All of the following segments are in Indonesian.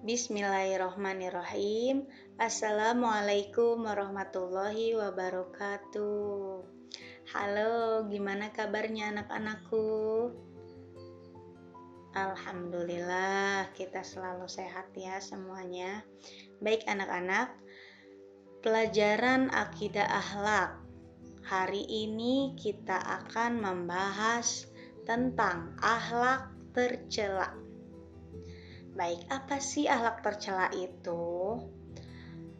Bismillahirrohmanirrohim. Assalamualaikum warahmatullahi wabarakatuh. Halo, gimana kabarnya anak-anakku? Alhamdulillah, kita selalu sehat ya semuanya. Baik anak-anak, pelajaran akidah akhlak. Hari ini kita akan membahas tentang akhlak tercela. Baik, apa sih akhlak tercela itu?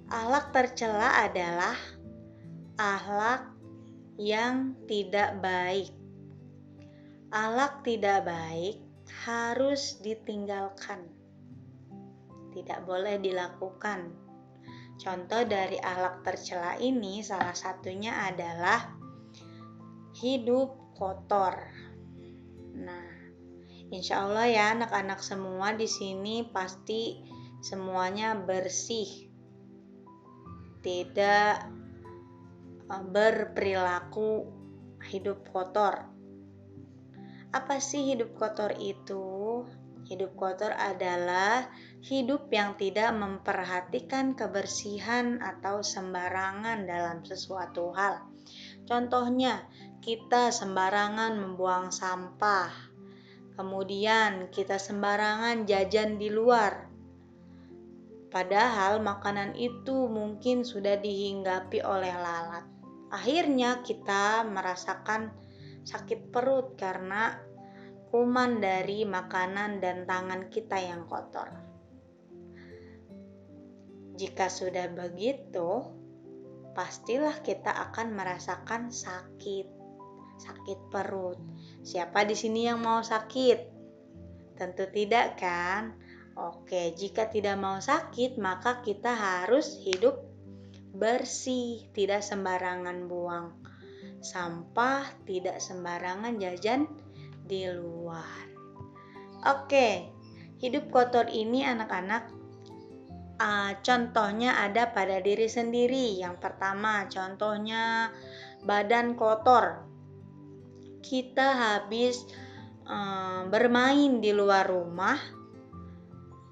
Akhlak tercela adalah akhlak yang tidak baik. Akhlak tidak baik harus ditinggalkan. Tidak boleh dilakukan. Contoh dari akhlak tercela ini salah satunya adalah hidup kotor. Nah, insya Allah ya anak-anak semua di sini pasti semuanya bersih, tidak berperilaku hidup kotor. Apa sih hidup kotor itu? Hidup kotor adalah hidup yang tidak memperhatikan kebersihan atau sembarangan dalam sesuatu hal. Contohnya, kita sembarangan membuang sampah. Kemudian kita sembarangan jajan di luar. Padahal makanan itu mungkin sudah dihinggapi oleh lalat. Akhirnya kita merasakan sakit perut karena kuman dari makanan dan tangan kita yang kotor. Jika sudah begitu, pastilah kita akan merasakan sakit perut. Siapa di sini yang mau sakit? Tentu tidak kan? Oke, jika tidak mau sakit, maka kita harus hidup bersih, tidak sembarangan buang sampah, tidak sembarangan jajan di luar. Oke, hidup kotor ini anak-anak contohnya ada pada diri sendiri. Yang pertama, contohnya badan kotor. Kita habis bermain di luar rumah,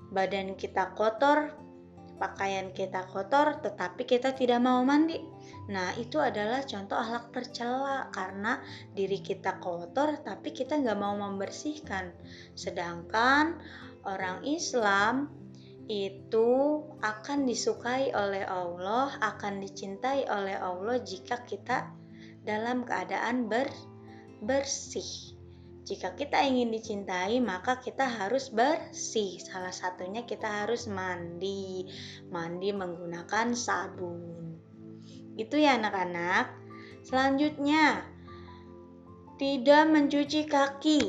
badan kita kotor, pakaian kita kotor, tetapi kita tidak mau mandi. Nah, itu adalah contoh akhlak tercela karena diri kita kotor, tapi kita nggak mau membersihkan. Sedangkan orang Islam itu akan disukai oleh Allah, akan dicintai oleh Allah jika kita dalam keadaan bersih. Jika kita ingin dicintai, maka kita harus bersih. Salah satunya kita harus mandi menggunakan sabun. Itu ya anak-anak. Selanjutnya, tidak mencuci kaki.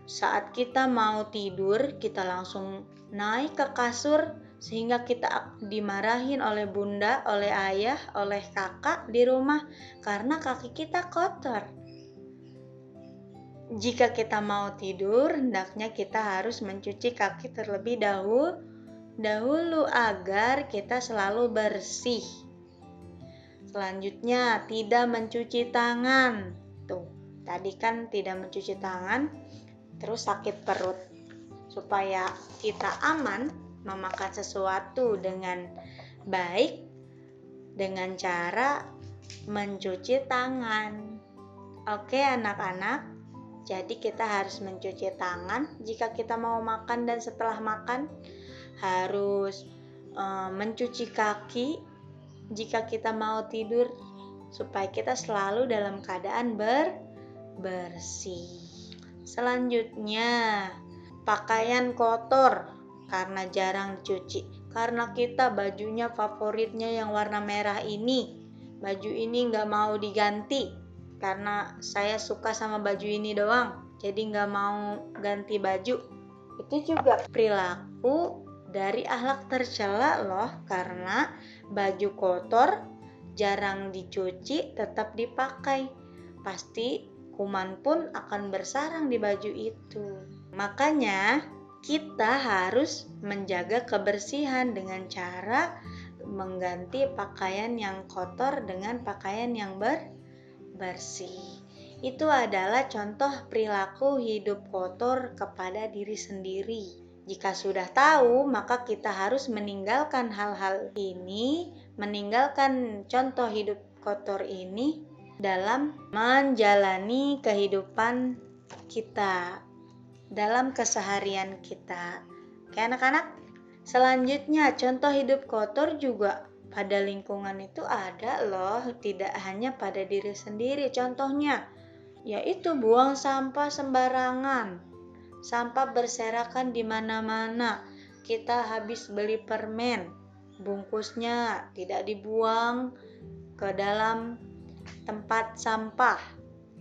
Saat kita mau tidur, kita langsung naik ke kasur sehingga kita dimarahin oleh bunda, oleh ayah, oleh kakak di rumah karena kaki kita kotor. Jika kita mau tidur, hendaknya kita harus mencuci kaki terlebih dahulu agar kita selalu bersih. Selanjutnya, tidak mencuci tangan. Tuh, tadi kan tidak mencuci tangan, terus sakit perut. Supaya kita aman memakan sesuatu dengan baik dengan cara mencuci tangan. Oke anak-anak, jadi kita harus mencuci tangan jika kita mau makan dan setelah makan, harus mencuci kaki jika kita mau tidur supaya kita selalu dalam keadaan bersih. Selanjutnya, pakaian kotor karena jarang dicuci. Karena kita bajunya favoritnya yang warna merah ini, baju ini nggak mau diganti karena saya suka sama baju ini doang, jadi nggak mau ganti baju. Itu juga perilaku dari akhlak tercela loh, karena baju kotor jarang dicuci tetap dipakai, pasti kuman pun akan bersarang di baju itu. Makanya kita harus menjaga kebersihan dengan cara mengganti pakaian yang kotor dengan pakaian yang bersih. Itu adalah contoh perilaku hidup kotor kepada diri sendiri. Jika sudah tahu, maka kita harus meninggalkan hal-hal ini, meninggalkan contoh hidup kotor ini dalam menjalani kehidupan kita, dalam keseharian kita. Oke anak-anak, selanjutnya contoh hidup kotor juga pada lingkungan itu ada loh, tidak hanya pada diri sendiri. Contohnya yaitu buang sampah sembarangan. Sampah berserakan di mana-mana. Kita habis beli permen, bungkusnya tidak dibuang ke dalam tempat sampah.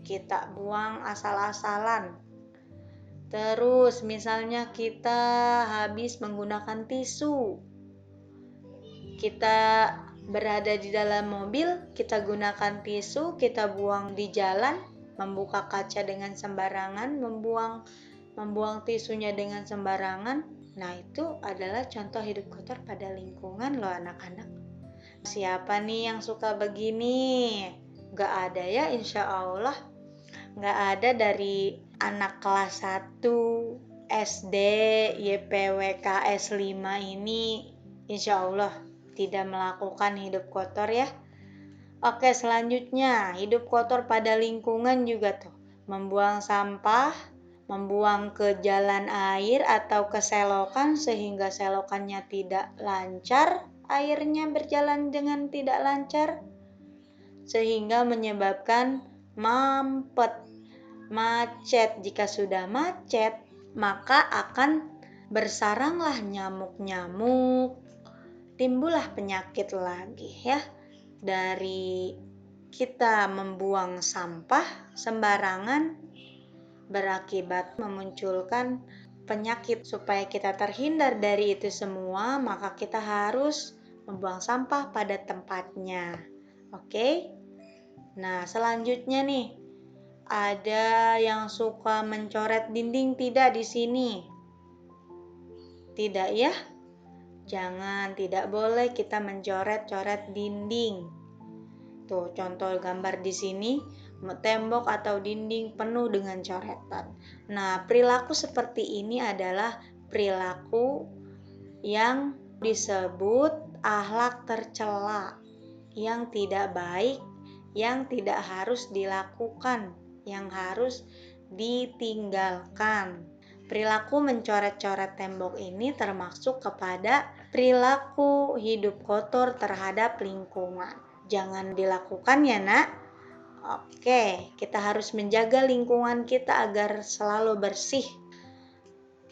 Kita buang asal-asalan. Terus misalnya kita habis menggunakan tisu. Kita berada di dalam mobil, kita gunakan tisu, kita buang di jalan, membuka kaca dengan sembarangan, membuang tisunya dengan sembarangan. Nah, itu adalah contoh hidup kotor pada lingkungan loh anak-anak. Siapa nih yang suka begini? Gak ada ya, insya Allah. Gak ada dari anak kelas 1 SD YPWKS 5 ini, insya Allah tidak melakukan hidup kotor ya. Oke, selanjutnya hidup kotor pada lingkungan juga tuh. Membuang sampah, membuang ke jalan air atau ke selokan sehingga selokannya tidak lancar, airnya berjalan dengan tidak lancar, sehingga menyebabkan mampet, macet. Jika sudah macet, maka akan bersaranglah nyamuk-nyamuk, timbullah penyakit lagi ya. Dari kita membuang sampah sembarangan berakibat memunculkan penyakit. Supaya kita terhindar dari itu semua, maka kita harus membuang sampah pada tempatnya. Oke? Nah, selanjutnya nih, ada yang suka mencoret dinding tidak di sini? Tidak ya? Jangan, tidak boleh kita mencoret-coret dinding. Tuh, contoh gambar di sini, tembok atau dinding penuh dengan coretan. Nah, perilaku seperti ini adalah perilaku yang disebut akhlak tercela, yang tidak baik, yang tidak harus dilakukan, yang harus ditinggalkan. Perilaku mencoret-coret tembok ini termasuk kepada perilaku hidup kotor terhadap lingkungan. Jangan dilakukan ya nak. Oke, kita harus menjaga lingkungan kita agar selalu bersih.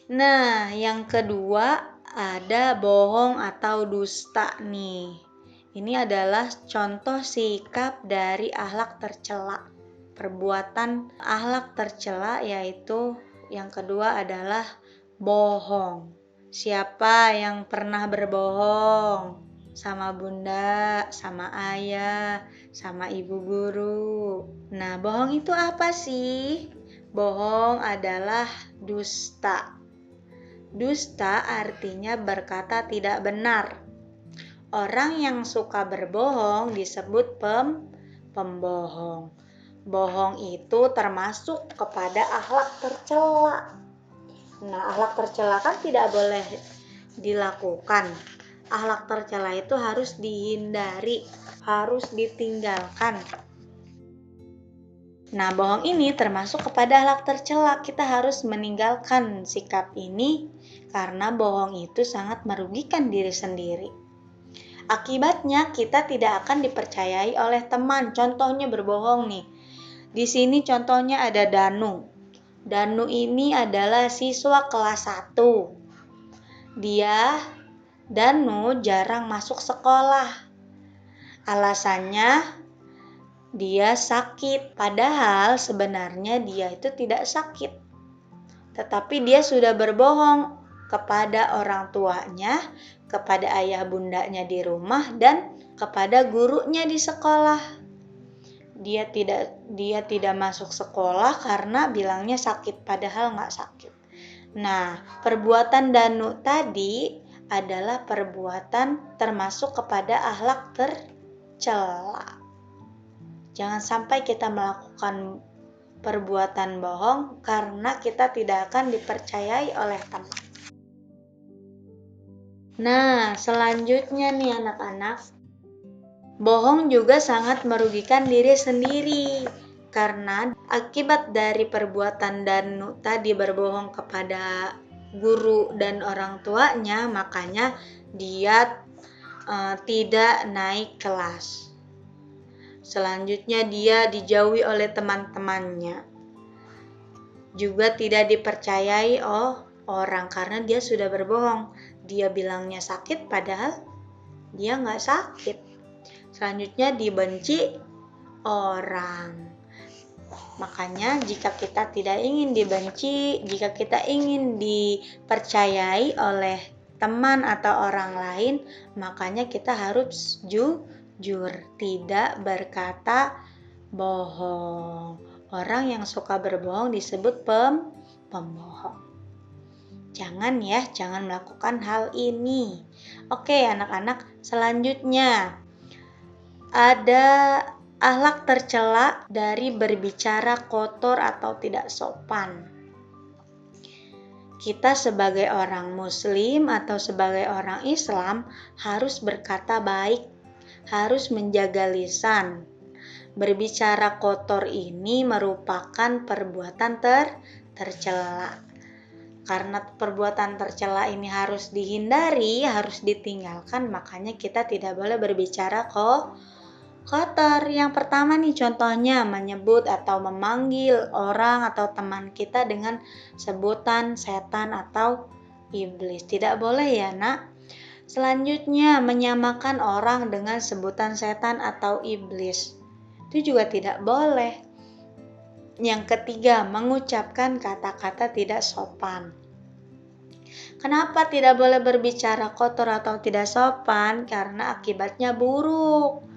Nah, yang kedua ada bohong atau dusta nih. Ini adalah contoh sikap dari akhlak tercela. Perbuatan akhlak tercela yaitu yang kedua adalah bohong. Siapa yang pernah berbohong? Sama bunda, sama ayah, sama ibu guru. Nah, bohong itu apa sih? Bohong adalah dusta. Dusta artinya berkata tidak benar. Orang yang suka berbohong disebut pembohong. Bohong itu termasuk kepada akhlak tercela. Nah, akhlak tercela kan tidak boleh dilakukan. Akhlak tercela itu harus dihindari, harus ditinggalkan. Nah, bohong ini termasuk kepada akhlak tercela. Kita harus meninggalkan sikap ini karena bohong itu sangat merugikan diri sendiri. Akibatnya kita tidak akan dipercayai oleh teman. Contohnya berbohong nih. Di sini contohnya ada Danu. Danu ini adalah siswa kelas 1. Danu jarang masuk sekolah. Alasannya dia sakit, padahal sebenarnya dia itu tidak sakit. Tetapi dia sudah berbohong kepada orang tuanya, kepada ayah bundanya di rumah, dan kepada gurunya di sekolah. Dia tidak masuk sekolah karena bilangnya sakit, padahal nggak sakit. Nah, perbuatan Danu tadi adalah perbuatan termasuk kepada akhlak tercela. Jangan sampai kita melakukan perbuatan bohong karena kita tidak akan dipercayai oleh teman. Nah, selanjutnya nih anak-anak, bohong juga sangat merugikan diri sendiri karena akibat dari perbuatan Danu tadi berbohong kepada guru dan orang tuanya, makanya dia tidak naik kelas. Selanjutnya dia dijauhi oleh teman-temannya. Juga tidak dipercayai orang karena dia sudah berbohong. Dia bilangnya sakit padahal dia nggak sakit. Selanjutnya dibenci orang. Makanya jika kita tidak ingin dibenci, jika kita ingin dipercayai oleh teman atau orang lain, makanya kita harus jujur, tidak berkata bohong. Orang yang suka berbohong disebut pembohong. Jangan melakukan hal ini. Oke, anak-anak, selanjutnya ada akhlak tercela dari berbicara kotor atau tidak sopan. Kita sebagai orang Muslim atau sebagai orang Islam harus berkata baik, harus menjaga lisan. Berbicara kotor ini merupakan perbuatan tercela. Karena perbuatan tercela ini harus dihindari, harus ditinggalkan, makanya kita tidak boleh berbicara kotor. Yang pertama nih contohnya menyebut atau memanggil orang atau teman kita dengan sebutan setan atau iblis. Tidak boleh ya, Nak. Selanjutnya menyamakan orang dengan sebutan setan atau iblis. Itu juga tidak boleh. Yang ketiga, mengucapkan kata-kata tidak sopan. Kenapa tidak boleh berbicara kotor atau tidak sopan? Karena akibatnya buruk.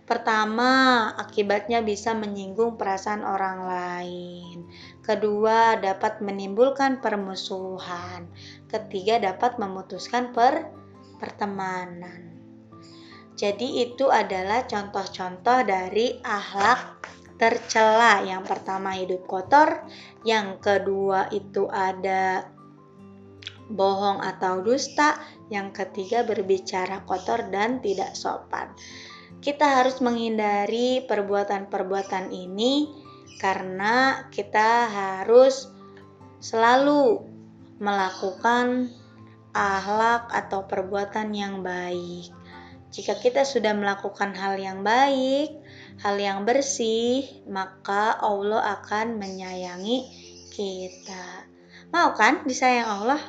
Pertama, akibatnya bisa menyinggung perasaan orang lain. Kedua, dapat menimbulkan permusuhan. Ketiga, dapat memutuskan pertemanan. Jadi itu adalah contoh-contoh dari akhlak tercela. Yang pertama hidup kotor, yang kedua itu ada bohong atau dusta, yang ketiga berbicara kotor dan tidak sopan. Kita harus menghindari perbuatan-perbuatan ini karena kita harus selalu melakukan akhlak atau perbuatan yang baik. Jika kita sudah melakukan hal yang baik, hal yang bersih, maka Allah akan menyayangi kita. Mau kan disayang Allah?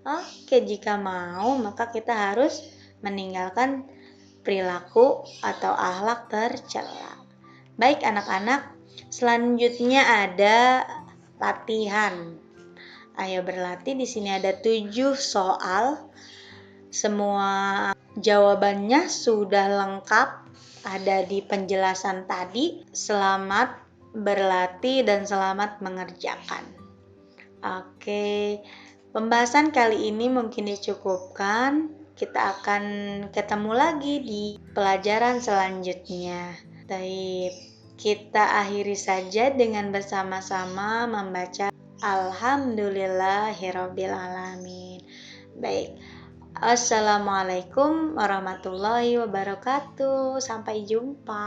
Oke, jika mau, maka kita harus meninggalkan perilaku atau akhlak tercela. Baik anak-anak, selanjutnya ada latihan. Ayo berlatih. Di sini ada 7 soal. Semua jawabannya sudah lengkap ada di penjelasan tadi. Selamat berlatih dan selamat mengerjakan. Oke, pembahasan kali ini mungkin dicukupkan. Kita akan ketemu lagi di pelajaran selanjutnya. Baik, kita akhiri saja dengan bersama-sama membaca Alhamdulillahirabbil alamin. Baik. Assalamualaikum warahmatullahi wabarakatuh. Sampai jumpa.